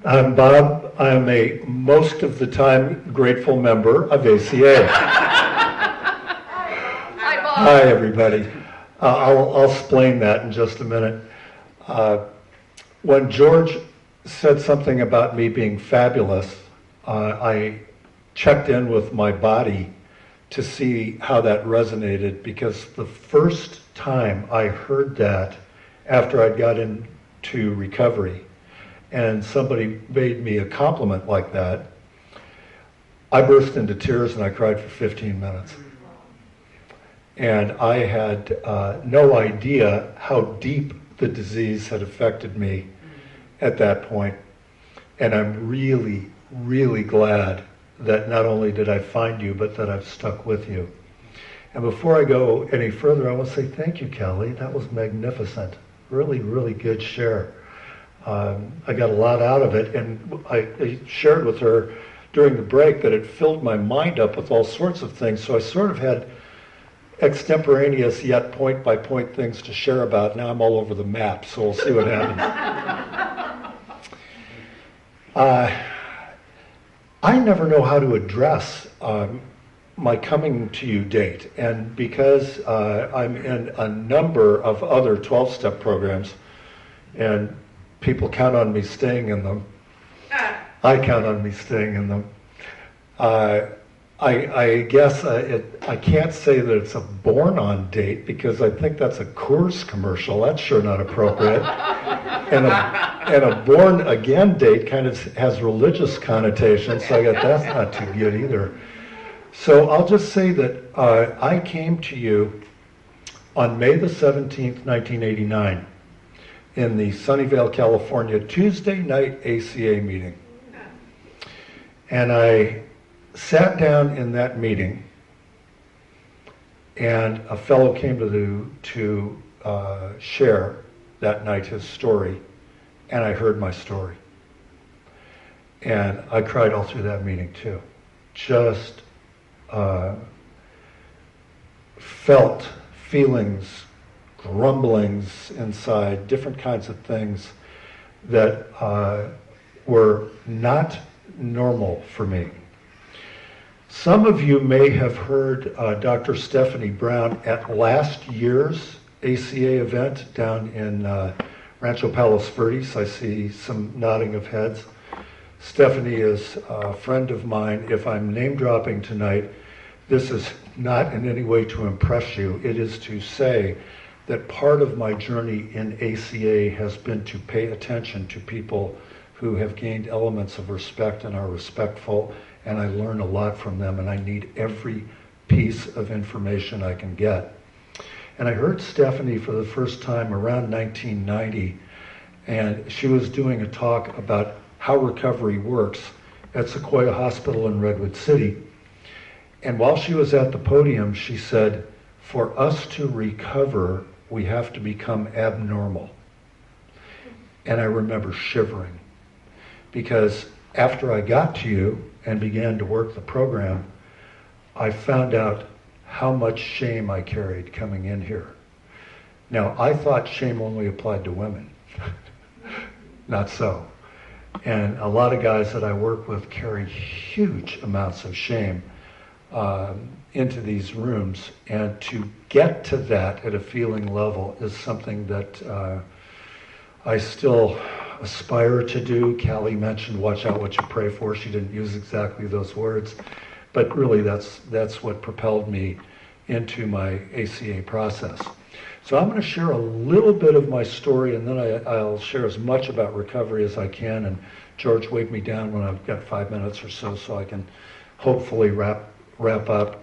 I'm Bob. I'm a most of the time grateful member of ACA. Hi, Bob. Hi, everybody. I'll explain that in just a minute. When George said something about me being fabulous, I checked in with my body to see how that resonated, because the first time I heard that after I'd got into recovery and somebody made me a compliment like that, I burst into tears and I cried for 15 minutes. And I had no idea how deep the disease had affected me at that point. And I'm really, really glad that not only did I find you, but that I've stuck with you. And before I go any further, I want to say thank you, Kelly. That was magnificent. Really, really good share. I got a lot out of it, and I shared with her during the break that it filled my mind up with all sorts of things. So I sort of had extemporaneous yet point-by-point things to share about. Now I'm all over the map, so we'll see what happens. I never know how to address my coming to you date, and because I'm in a number of other 12-step programs, and people count on me staying in them, I count on me staying in them. I guess I can't say that it's a born-on date, because I think that's a Coors commercial. That's sure not appropriate. And a born-again date kind of has religious connotations, so I guess that's not too good either. So I'll just say that I came to you on May the 17th, 1989, in the Sunnyvale, California, Tuesday night ACA meeting. And I sat down in that meeting, and a fellow came to share that night his story, and I heard my story. And I cried all through that meeting too. Just felt feelings, grumblings inside, different kinds of things that were not normal for me. Some of you may have heard Dr. Stephanie Brown at last year's ACA event down in Rancho Palos Verdes. I see some nodding of heads. Stephanie is a friend of mine. If I'm name dropping tonight, this is not in any way to impress you. It is to say that part of my journey in ACA has been to pay attention to people who have gained elements of respect and are respectful, and I learn a lot from them, and I need every piece of information I can get. And I heard Stephanie for the first time around 1990, and she was doing a talk about how recovery works at Sequoia Hospital in Redwood City. And while she was at the podium, she said, for us to recover, we have to become abnormal. And I remember shivering, because after I got to you and began to work the program, I found out how much shame I carried coming in here. Now, I thought shame only applied to women. Not so. And a lot of guys that I work with carry huge amounts of shame into these rooms, and to get to that at a feeling level is something that I still aspire to do. Callie mentioned watch out what you pray for. She didn't use exactly those words, but really that's what propelled me into my ACA process. So I'm going to share a little bit of my story, and then I'll share as much about recovery as I can, and George, wave me down when I've got 5 minutes or so I can hopefully wrap up.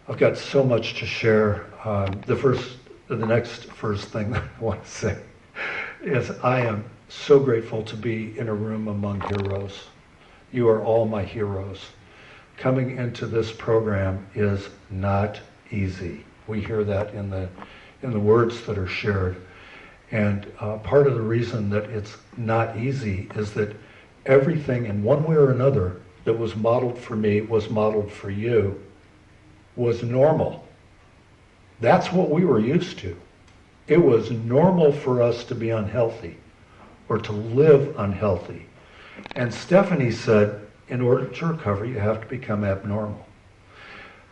I've got so much to share. The next first thing that I want to say is I am so grateful to be in a room among heroes. You are all my heroes. Coming into this program is not easy. We hear that in the words that are shared. And part of the reason that it's not easy is that everything in one way or another that was modeled for me, was modeled for you, was normal. That's what we were used to. It was normal for us to be unhealthy or to live unhealthy. And Stephanie said, in order to recover, you have to become abnormal.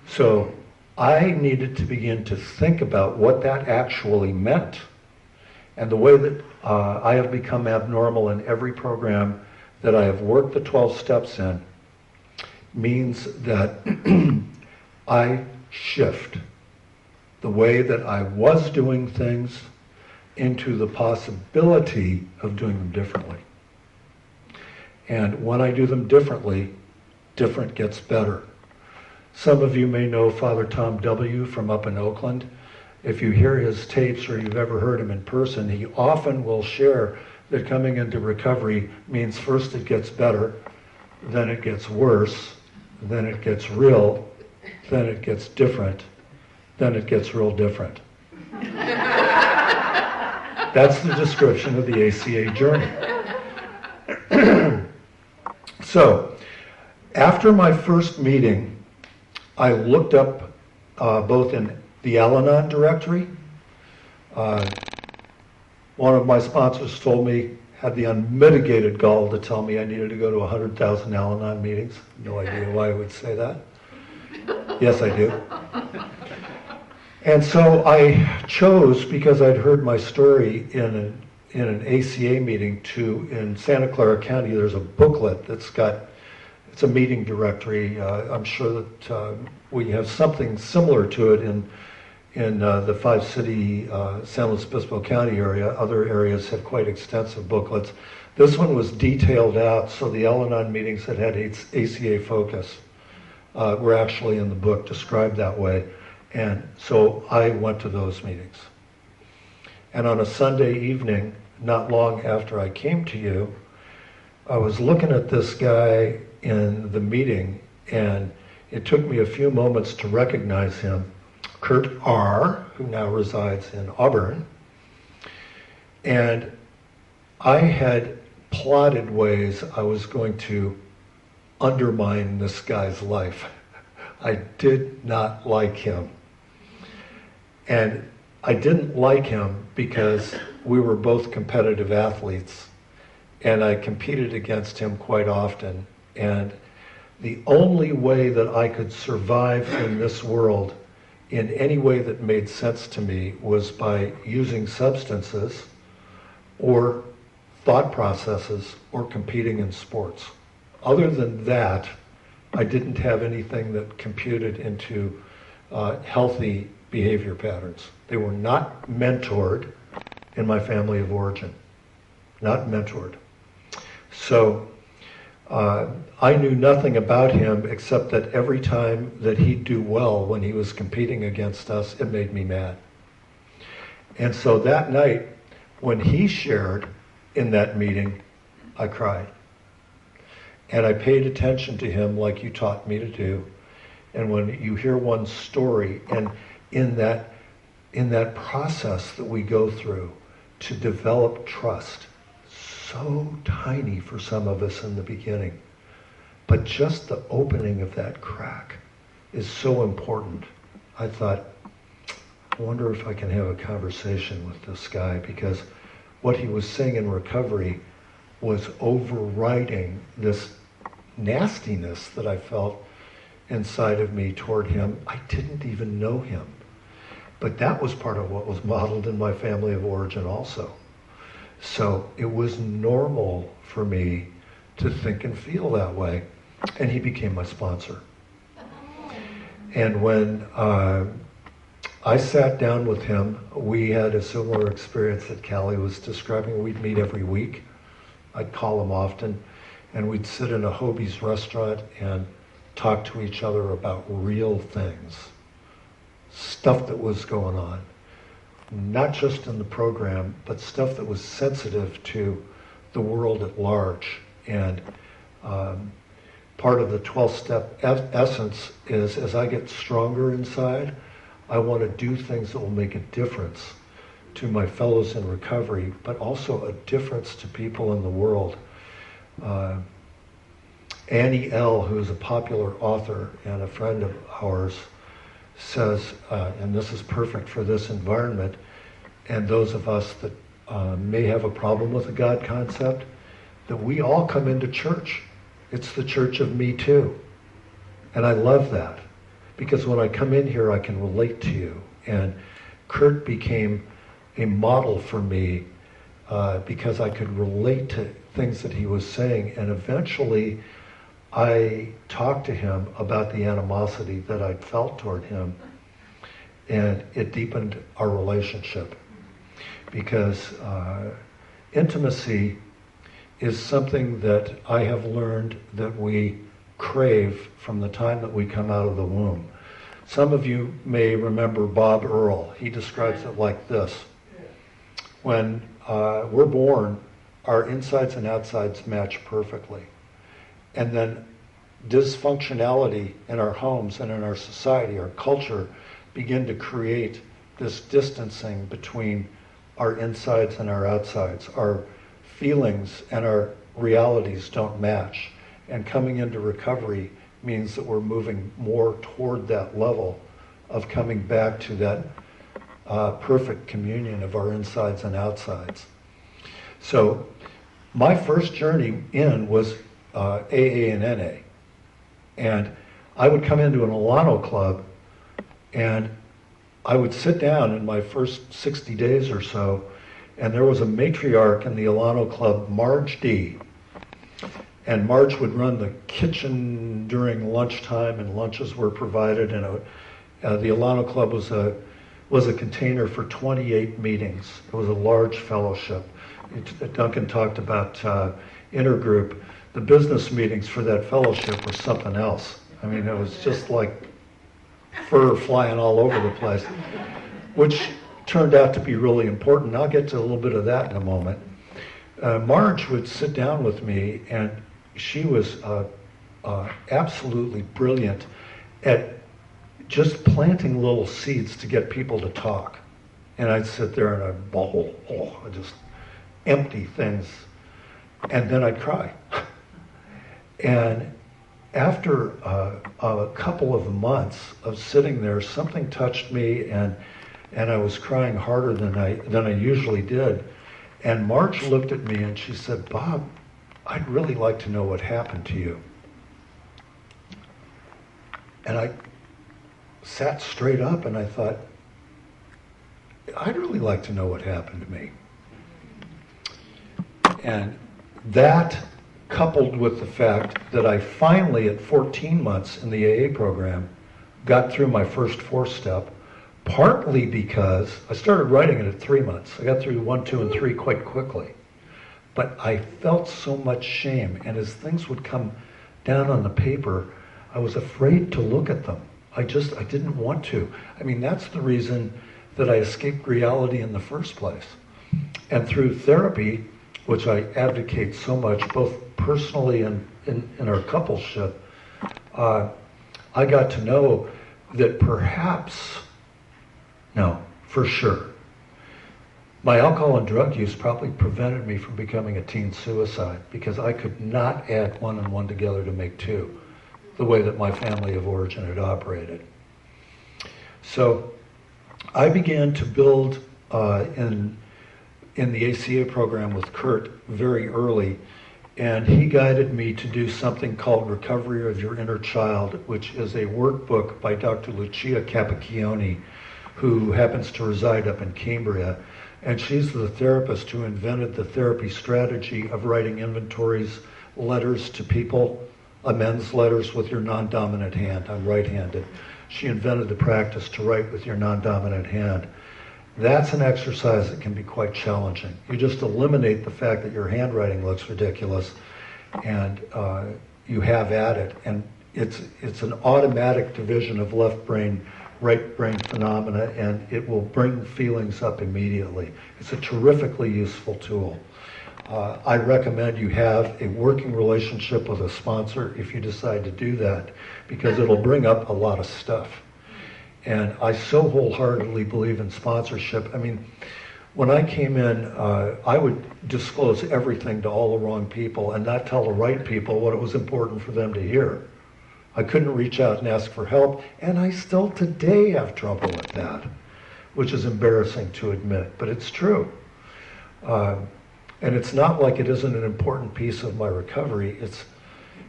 So I needed to begin to think about what that actually meant. And the way that I have become abnormal in every program that I have worked the 12 steps in means that I shift the way that I was doing things into the possibility of doing them differently. And when I do them differently, different gets better. Some of you may know Father Tom W. from up in Oakland. If you hear his tapes or you've ever heard him in person, he often will share that coming into recovery means first it gets better, then it gets worse, then it gets real, then it gets different, then it gets real different. That's the description of the ACA journey. So, after my first meeting, I looked up both in the Al-Anon directory. One of my sponsors told me, had the unmitigated gall to tell me I needed to go to 100,000 Al-Anon meetings. No idea why I would say that. Yes, I do. And so I chose, because I'd heard my story in an ACA meeting, in Santa Clara County, there's a booklet that's it's a meeting directory. I'm sure that we have something similar to it in the five-city San Luis Obispo County area. Other areas have quite extensive booklets. This one was detailed out, so the Al-Anon meetings that had ACA focus were actually in the book, described that way. And so I went to those meetings. And on a Sunday evening, not long after I came to you, I was looking at this guy in the meeting, and it took me a few moments to recognize him, Kurt R., who now resides in Auburn. And I had plotted ways I was going to undermine this guy's life. I did not like him. And I didn't like him because we were both competitive athletes, and I competed against him quite often. And the only way that I could survive in this world in any way that made sense to me was by using substances or thought processes or competing in sports. Other than that, I didn't have anything that computed into healthy behavior patterns. They were not mentored in my family of origin. Not mentored. So I knew nothing about him except that every time that he'd do well when he was competing against us, it made me mad. And so that night, when he shared in that meeting, I cried. And I paid attention to him like you taught me to do. And when you hear one story, and in that process that we go through to develop trust, so tiny for some of us in the beginning, but just the opening of that crack is so important. I thought, I wonder if I can have a conversation with this guy, because what he was saying in recovery was overriding this nastiness that I felt inside of me toward him. I didn't even know him. But that was part of what was modeled in my family of origin also. So it was normal for me to think and feel that way. And he became my sponsor. And when I sat down with him, we had a similar experience that Callie was describing. We'd meet every week. I'd call him often. And we'd sit in a Hobie's restaurant and talk to each other about real things. Stuff that was going on. Not just in the program, but stuff that was sensitive to the world at large. And part of the 12-step essence is, as I get stronger inside, I want to do things that will make a difference to my fellows in recovery, but also a difference to people in the world. Annie L., who's a popular author and a friend of ours, says, and this is perfect for this environment, and those of us that may have a problem with the God concept, that we all come into church. It's the church of me too. And I love that, because when I come in here, I can relate to you. And Kurt became a model for me because I could relate to things that he was saying. And eventually, I talked to him about the animosity that I'd felt toward him, and it deepened our relationship. Because intimacy is something that I have learned that we crave from the time that we come out of the womb. Some of you may remember Bob Earl. He describes it like this. When we're born, our insides and outsides match perfectly. And then dysfunctionality in our homes and in our society, our culture, begin to create this distancing between our insides and our outsides. Our feelings and our realities don't match. And coming into recovery means that we're moving more toward that level of coming back to that perfect communion of our insides and outsides. So my first journey in was AA and NA. And I would come into an Alano club, and I would sit down in my first 60 days or so, and there was a matriarch in the Alano club, Marge D. And Marge would run the kitchen during lunchtime, and lunches were provided. And the Alano Club was a container for 28 meetings. It was a large fellowship. Duncan talked about intergroup. The business meetings for that fellowship were something else. I mean, it was just like fur flying all over the place, which turned out to be really important. I'll get to a little bit of that in a moment. Marge would sit down with me, and she was absolutely brilliant at just planting little seeds to get people to talk. And I'd sit there and I'd just empty things, and then I'd cry. And after a couple of months of sitting there, something touched me, and I was crying harder than I usually did. And Marge looked at me and she said, "Bob, I'd really like to know what happened to you." And I sat straight up and I thought, I'd really like to know what happened to me. And that, coupled with the fact that I finally, at 14 months in the AA program, got through my first 4-step, partly because I started writing it at 3 months. I got through 1, 2, and 3 quite quickly. But I felt so much shame, and as things would come down on the paper, I was afraid to look at them. I didn't want to. I mean, that's the reason that I escaped reality in the first place. And through therapy, which I advocate so much, both personally and in our coupleship, I got to know that for sure, my alcohol and drug use probably prevented me from becoming a teen suicide, because I could not add 1 and 1 together to make 2, the way that my family of origin had operated. So I began to build in the ACA program with Kurt very early, and he guided me to do something called Recovery of Your Inner Child, which is a workbook by Dr. Lucia Capacchione, who happens to reside up in Cambria. And she's the therapist who invented the therapy strategy of writing inventories, letters to people, amends letters with your non-dominant hand. I'm right-handed. She invented the practice to write with your non-dominant hand. That's an exercise that can be quite challenging. You just eliminate the fact that your handwriting looks ridiculous, and you have at it. And it's an automatic division of left brain, right brain phenomena, and it will bring feelings up immediately. It's a terrifically useful tool. I recommend you have a working relationship with a sponsor if you decide to do that, because it'll bring up a lot of stuff. And I so wholeheartedly believe in sponsorship. I mean, when I came in, I would disclose everything to all the wrong people and not tell the right people what it was important for them to hear. I couldn't reach out and ask for help, and I still today have trouble with that, which is embarrassing to admit, but it's true. And it's not like it isn't an important piece of my recovery.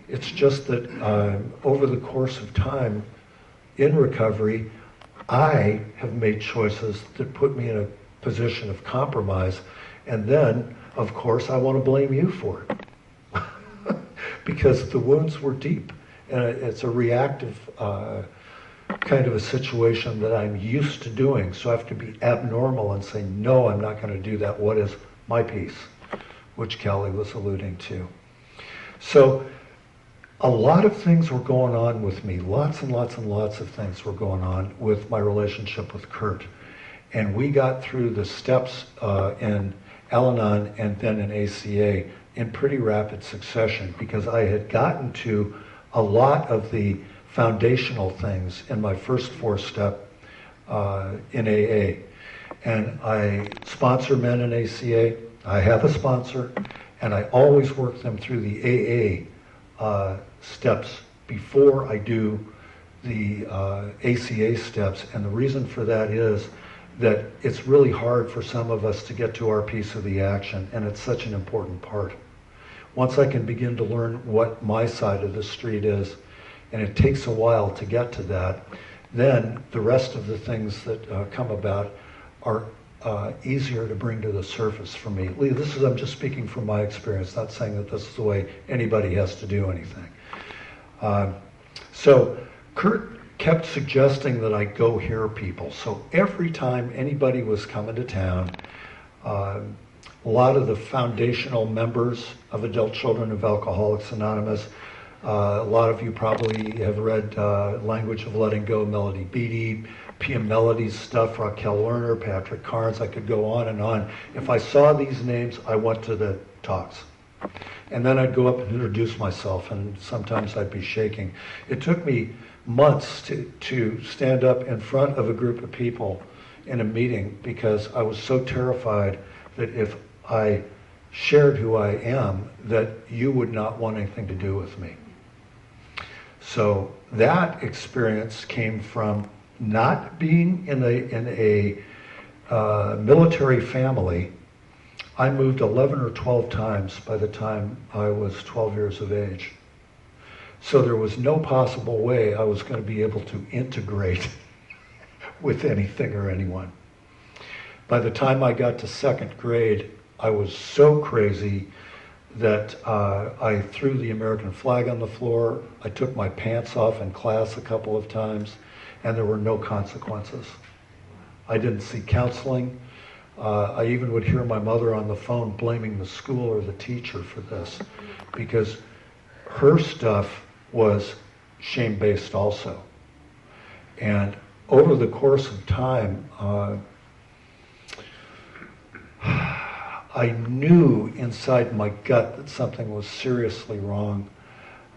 It's just that over the course of time in recovery, I have made choices that put me in a position of compromise. And then, of course, I want to blame you for it. Because the wounds were deep. And it's a reactive kind of a situation that I'm used to doing. So I have to be abnormal and say, no, I'm not going to do that. What is my piece? Which Kelly was alluding to. So a lot of things were going on with me. Lots and lots and lots of things were going on with my relationship with Kurt. And we got through the steps in Al-Anon and then in ACA in pretty rapid succession, because I had gotten to a lot of the foundational things in my first 4-step in AA. And I sponsor men in ACA. I have a sponsor, and I always work them through the AA steps before I do the ACA steps. And the reason for that is that it's really hard for some of us to get to our piece of the action, and it's such an important part. Once I can begin to learn what my side of the street is, and it takes a while to get to that, then the rest of the things that come about are easier to bring to the surface for me. I'm just speaking from my experience, not saying that this is the way anybody has to do anything. So Kurt kept suggesting that I go hear people. So every time anybody was coming to town, a lot of the foundational members of Adult Children of Alcoholics Anonymous, a lot of you probably have read Language of Letting Go, Melody Beattie, P.M. Melody's stuff, Raquel Lerner, Patrick Carnes, I could go on and on. If I saw these names, I went to the talks. And then I'd go up and introduce myself, and sometimes I'd be shaking. It took me months to stand up in front of a group of people in a meeting, because I was so terrified that if I shared who I am, that you would not want anything to do with me. So that experience came from not being in a military family. I moved 11 or 12 times by the time I was 12 years of age. So there was no possible way I was going to be able to integrate with anything or anyone. By the time I got to 2nd grade, I was so crazy that I threw the American flag on the floor. I took my pants off in class a couple of times, and there were no consequences. I didn't see counseling. I even would hear my mother on the phone blaming the school or the teacher for this, because her stuff was shame-based also. And over the course of time, I knew inside my gut that something was seriously wrong.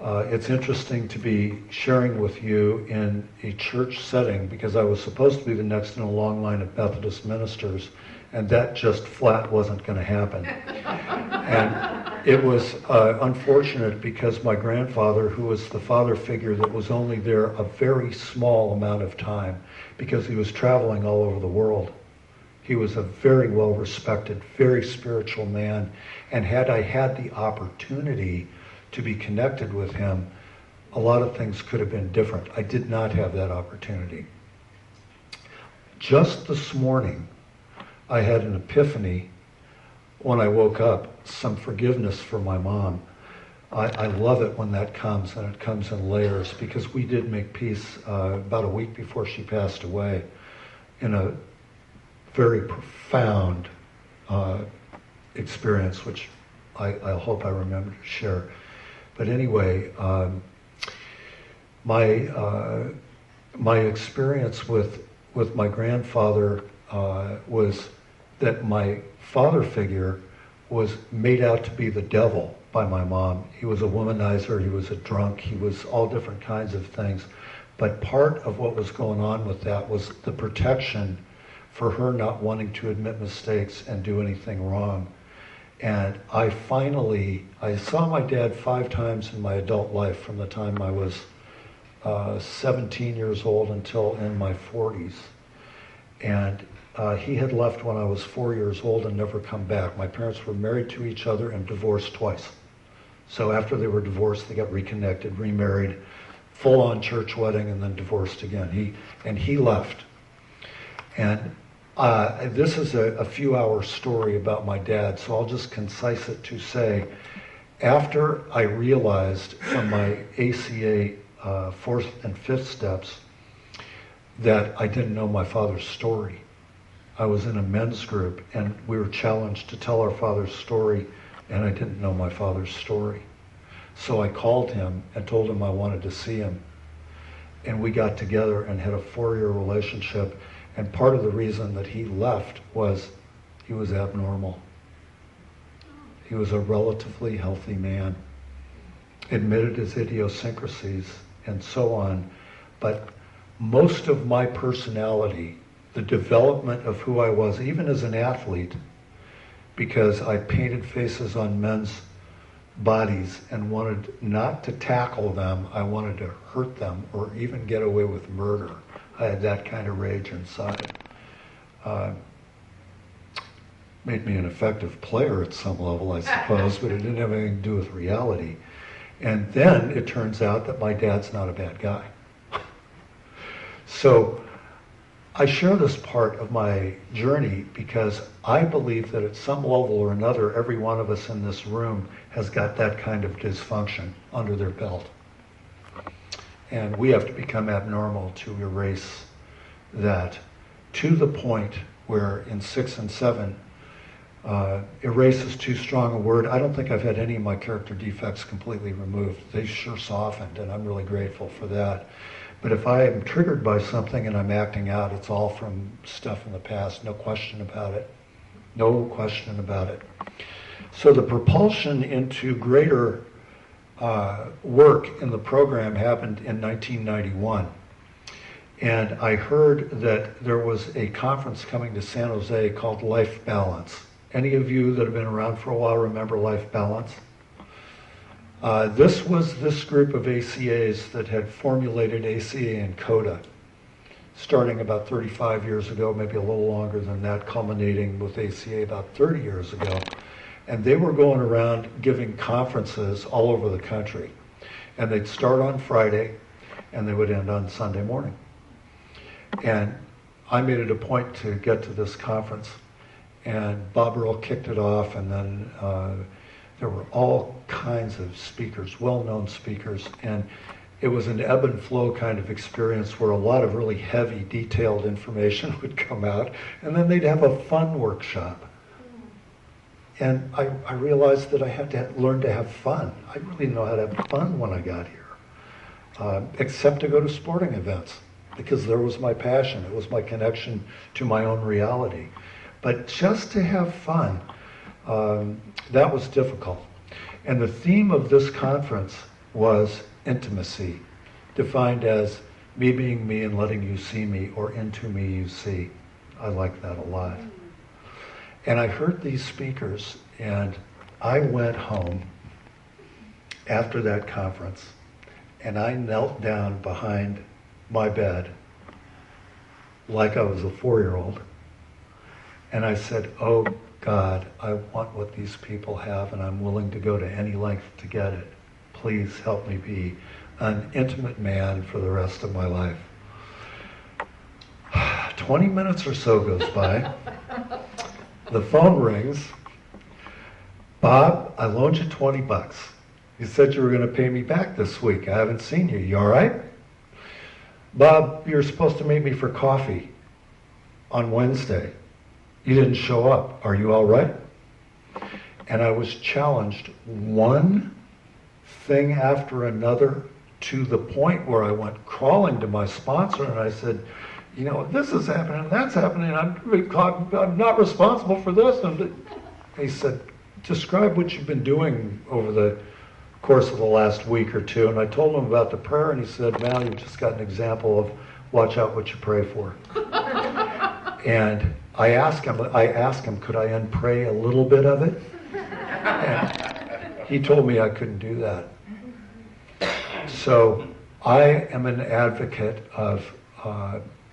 It's interesting to be sharing with you in a church setting, because I was supposed to be the next in a long line of Methodist ministers, and that just flat wasn't going to happen. And it was unfortunate, because my grandfather, who was the father figure that was only there a very small amount of time, because he was traveling all over the world. He was a very well-respected, very spiritual man, and had I had the opportunity to be connected with him, a lot of things could have been different. I did not have that opportunity. Just this morning, I had an epiphany when I woke up, some forgiveness for my mom. I love it when that comes, and it comes in layers, because we did make peace about a week before she passed away in a very profound experience, which I hope I remember to share. But anyway, my experience with my grandfather was that my father figure was made out to be the devil by my mom. He was a womanizer, he was a drunk, he was all different kinds of things. But part of what was going on with that was the protection for her not wanting to admit mistakes and do anything wrong. And I saw my dad 5 times in my adult life, from the time I was 17 years old until in my 40s. And he had left when I was 4 years old and never come back. My parents were married to each other and divorced twice. So after they were divorced, they got reconnected, remarried, full-on church wedding, and then divorced again. He left. And this is a few-hour story about my dad, so I'll just concise it to say, after I realized from my ACA fourth and fifth steps that I didn't know my father's story. I was in a men's group, and we were challenged to tell our father's story, and I didn't know my father's story. So I called him and told him I wanted to see him. And we got together and had a 4-year relationship. And part of the reason that he left was he was abnormal. He was a relatively healthy man, admitted his idiosyncrasies and so on. But most of my personality, the development of who I was, even as an athlete, because I painted faces on men's bodies and wanted not to tackle them, I wanted to hurt them or even get away with murder. I had that kind of rage inside. Made me an effective player at some level, I suppose, but it didn't have anything to do with reality. And then it turns out that my dad's not a bad guy. So I share this part of my journey because I believe that at some level or another, every one of us in this room has got that kind of dysfunction under their belt. And we have to become abnormal to erase that, to the point where in 6 and 7, erase is too strong a word. I don't think I've had any of my character defects completely removed. They sure softened, and I'm really grateful for that. But if I am triggered by something and I'm acting out, it's all from stuff in the past, no question about it. No question about it. So the propulsion into greater work in the program happened in 1991. And I heard that there was a conference coming to San Jose called Life Balance. Any of you that have been around for a while remember Life Balance? This was this group of ACAs that had formulated ACA and CODA, starting about 35 years ago, maybe a little longer than that, culminating with ACA about 30 years ago. And they were going around giving conferences all over the country. And they'd start on Friday, and they would end on Sunday morning. And I made it a point to get to this conference. And Bob Earl kicked it off, and then there were all kinds of speakers, well-known speakers, and it was an ebb and flow kind of experience where a lot of really heavy, detailed information would come out, and then they'd have a fun workshop. And I realized that I had to learn to have fun. I really didn't know how to have fun when I got here, except to go to sporting events, because there was my passion. It was my connection to my own reality. But just to have fun, that was difficult. And the theme of this conference was intimacy, defined as me being me and letting you see me, or into me you see. I like that a lot. And I heard these speakers, and I went home after that conference, and I knelt down behind my bed like I was a 4-year-old, and I said, oh God, I want what these people have, and I'm willing to go to any length to get it. Please help me be an intimate man for the rest of my life. 20 minutes or so goes by. The phone rings. Bob, I loaned you $20. You said you were going to pay me back this week. I haven't seen you. You all right? Bob, you're supposed to meet me for coffee on Wednesday. You didn't show up. Are you all right? And I was challenged one thing after another, to the point where I went crawling to my sponsor and I said, you know, this is happening, that's happening, I'm not responsible for this. And he said, describe what you've been doing over the course of the last week or two. And I told him about the prayer, and he said, Mal, you've just got an example of watch out what you pray for. And I asked him, could I unpray a little bit of it? And he told me I couldn't do that. So I am an advocate of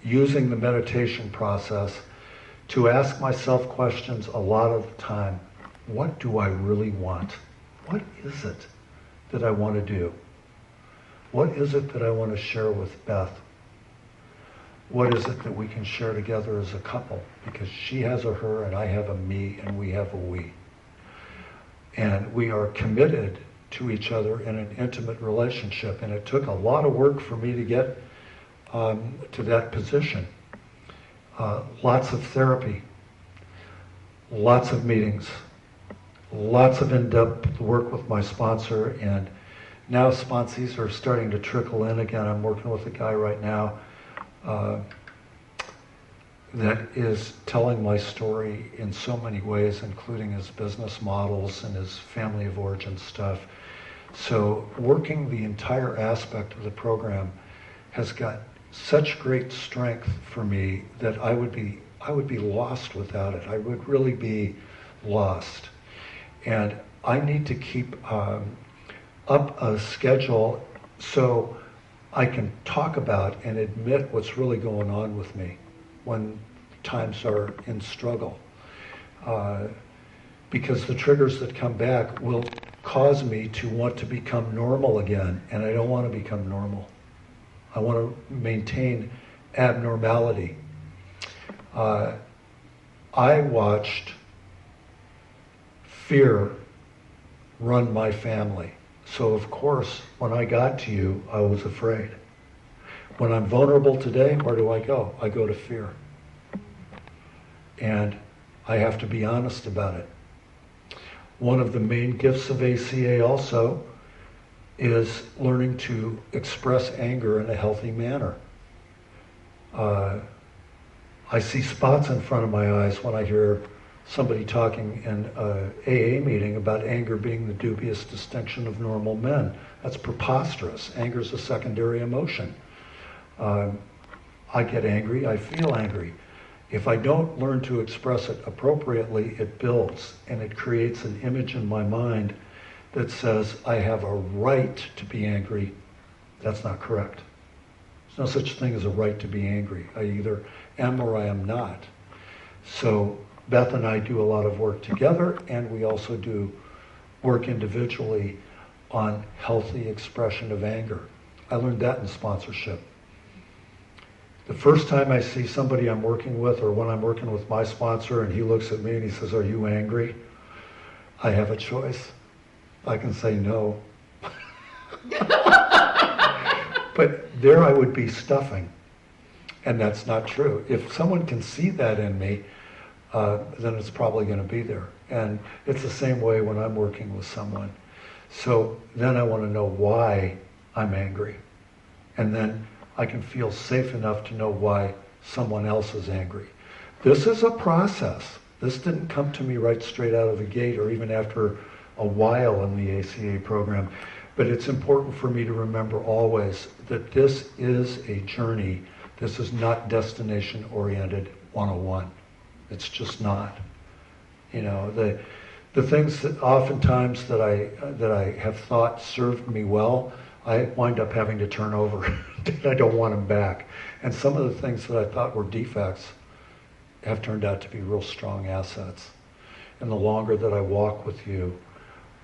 using the meditation process to ask myself questions a lot of the time. What do I really want? What is it that I want to do? What is it that I want to share with Beth? What is it that we can share together as a couple? Because she has a her and I have a me and we have a we. And we are committed to each other in an intimate relationship. And it took a lot of work for me to get to that position. Lots of therapy, lots of meetings, lots of in-depth work with my sponsor, and now sponsees are starting to trickle in again. I'm working with a guy right now that is telling my story in so many ways, including his business models and his family of origin stuff. So working the entire aspect of the program has got such great strength for me that I would be lost without it. I would really be lost. And I need to keep up a schedule so I can talk about and admit what's really going on with me when times are in struggle. Because the triggers that come back will cause me to want to become normal again, and I don't want to become normal. I want to maintain abnormality. I watched fear run my family. So of course, when I got to you, I was afraid. When I'm vulnerable today, where do I go? I go to fear. And I have to be honest about it. One of the main gifts of ACA also is learning to express anger in a healthy manner. I see spots in front of my eyes when I hear somebody talking in an AA meeting about anger being the dubious distinction of normal men. That's preposterous. Anger is a secondary emotion. I get angry, I feel angry. If I don't learn to express it appropriately, it builds, and it creates an image in my mind that says I have a right to be angry. That's not correct. There's no such thing as a right to be angry. I either am or I am not. So Beth and I do a lot of work together, and we also do work individually on healthy expression of anger. I learned that in sponsorship. The first time I see somebody I'm working with, or when I'm working with my sponsor and he looks at me and he says, "Are you angry?" I have a choice. I can say no. But there I would be stuffing. And that's not true. If someone can see that in me, then it's probably going to be there. And it's the same way when I'm working with someone. So then I want to know why I'm angry. And then I can feel safe enough to know why someone else is angry. This is a process. This didn't come to me right straight out of the gate or even after a while in the ACA program. But it's important for me to remember always that this is a journey. This is not destination-oriented 101. It's just not. You know, the things that oftentimes that I have thought served me well, I wind up having to turn over. I don't want them back. And some of the things that I thought were defects have turned out to be real strong assets. And the longer that I walk with you,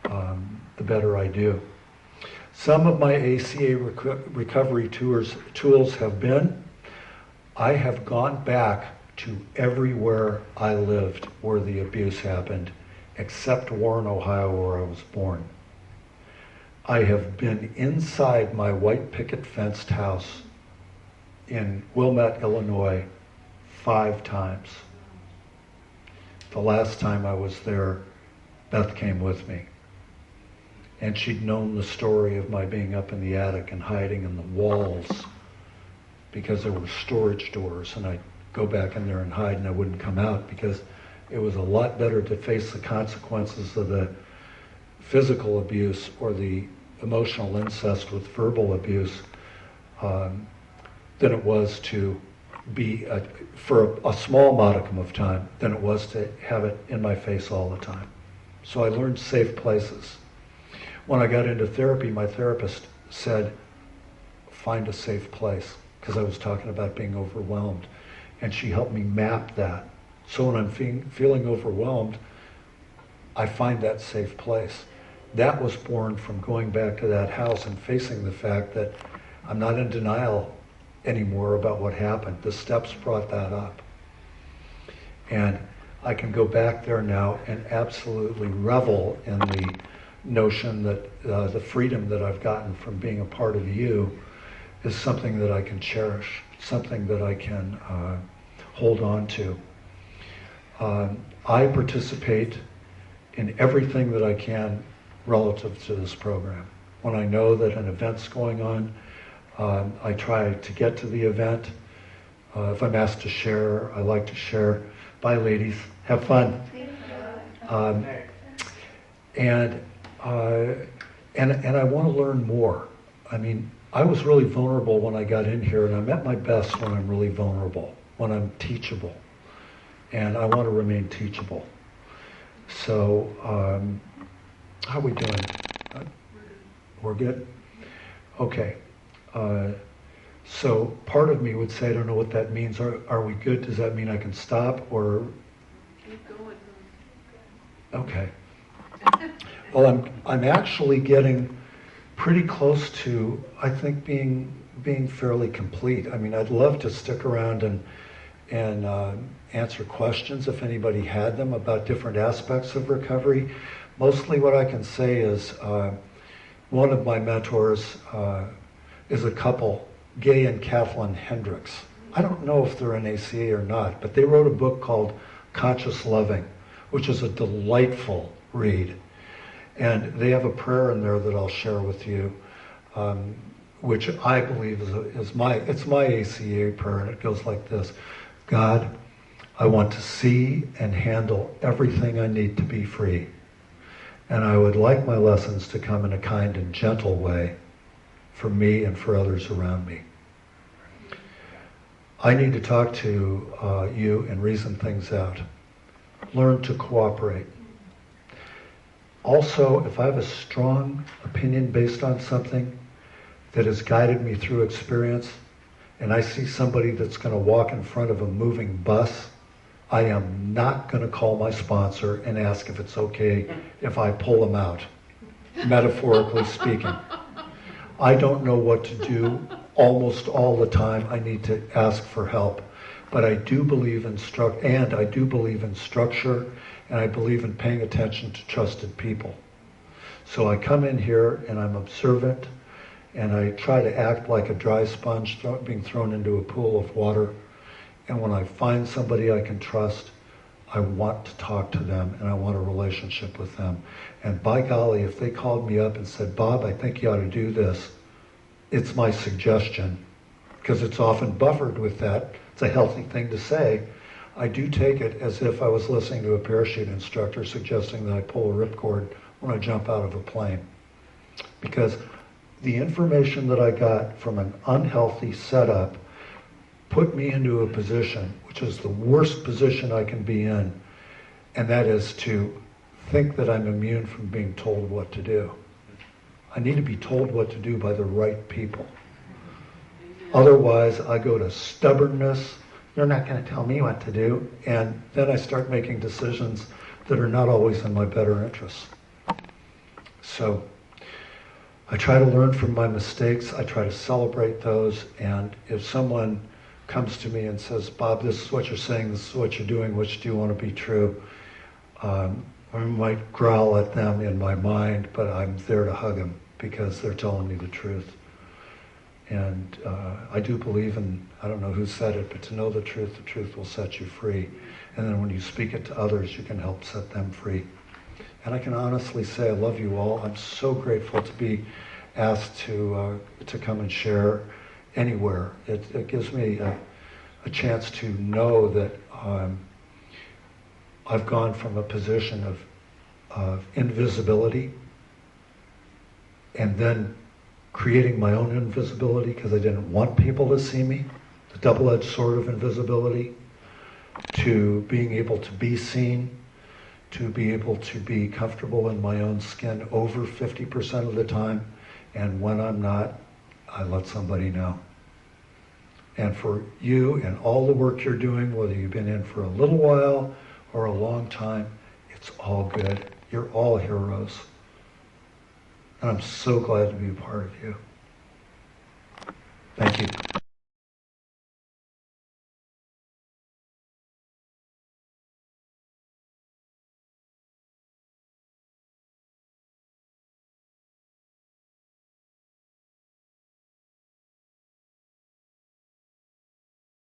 the better I do. Some of my ACA recovery tools have been, I have gone back to everywhere I lived where the abuse happened, except Warren, Ohio, where I was born. I have been inside my white picket fenced house in Wilmette, Illinois, 5 times. The last time I was there, Beth came with me. And she'd known the story of my being up in the attic and hiding in the walls because there were storage doors, and I'd go back in there and hide, and I wouldn't come out because it was a lot better to face the consequences of the physical abuse or the emotional incest with verbal abuse than it was to be, for a small modicum of time, than it was to have it in my face all the time. So I learned safe places. When I got into therapy, my therapist said, find a safe place, because I was talking about being overwhelmed. And she helped me map that So when I'm feeling overwhelmed, I find that safe place. That was born from going back to that house and facing the fact that I'm not in denial anymore about what happened. The steps brought that up. And I can go back there now and absolutely revel in the notion that the freedom that I've gotten from being a part of you is something that I can cherish, something that I can hold on to. I participate in everything that I can relative to this program. When I know that an event's going on, I try to get to the event. If I'm asked to share, I like to share. Bye, ladies. Have fun. And I want to learn more. I mean, I was really vulnerable when I got in here, and I'm at my best when I'm really vulnerable, when I'm teachable. And I want to remain teachable. So, how are we doing? We're good? Okay. So part of me would say, I don't know what that means. Are we good? Does that mean I can stop or? Keep going. Okay. Well, I'm actually getting pretty close to, I think, being fairly complete. I mean, I'd love to stick around and answer questions if anybody had them about different aspects of recovery. Mostly what I can say is one of my mentors is a couple, Gay and Kathleen Hendricks. I don't know if they're in ACA or not, but they wrote a book called Conscious Loving, which is a delightful read. And they have a prayer in there that I'll share with you, which I believe is my ACA prayer, and it goes like this. God, I want to see and handle everything I need to be free. And I would like my lessons to come in a kind and gentle way for me and for others around me. I need to talk to you and reason things out. Learn to cooperate. Also, if I have a strong opinion based on something that has guided me through experience, and I see somebody that's going to walk in front of a moving bus, I am not going to call my sponsor and ask if it's okay if I pull them out, metaphorically speaking. I don't know what to do almost all the time. I need to ask for help. But I do believe in structure, and I believe in paying attention to trusted people. So I come in here and I'm observant, and I try to act like a dry sponge being thrown into a pool of water. And when I find somebody I can trust, I want to talk to them and I want a relationship with them. And by golly, if they called me up and said, Bob, I think you ought to do this, it's my suggestion, because it's often buffered with that. It's a healthy thing to say. I do take it as if I was listening to a parachute instructor suggesting that I pull a ripcord when I jump out of a plane. Because the information that I got from an unhealthy setup put me into a position, which is the worst position I can be in, and that is to think that I'm immune from being told what to do. I need to be told what to do by the right people. Otherwise, I go to stubbornness. They're not going to tell me what to do. And then I start making decisions that are not always in my better interests. So I try to learn from my mistakes. I try to celebrate those. And if someone comes to me and says, Bob, this is what you're saying, this is what you're doing, which do you want to be true? I might growl at them in my mind, but I'm there to hug them because they're telling me the truth. And I do believe in, I don't know who said it, but to know the truth will set you free. And then when you speak it to others, you can help set them free. And I can honestly say I love you all. I'm so grateful to be asked to come and share anywhere. It gives me a chance to know that I've gone from a position of invisibility and then creating my own invisibility because I didn't want people to see me, the double-edged sword of invisibility, to being able to be seen, to be able to be comfortable in my own skin over 50% of the time, and when I'm not, I let somebody know. And for you and all the work you're doing, whether you've been in for a little while or a long time, it's all good. You're all heroes. And I'm so glad to be a part of you. Thank you.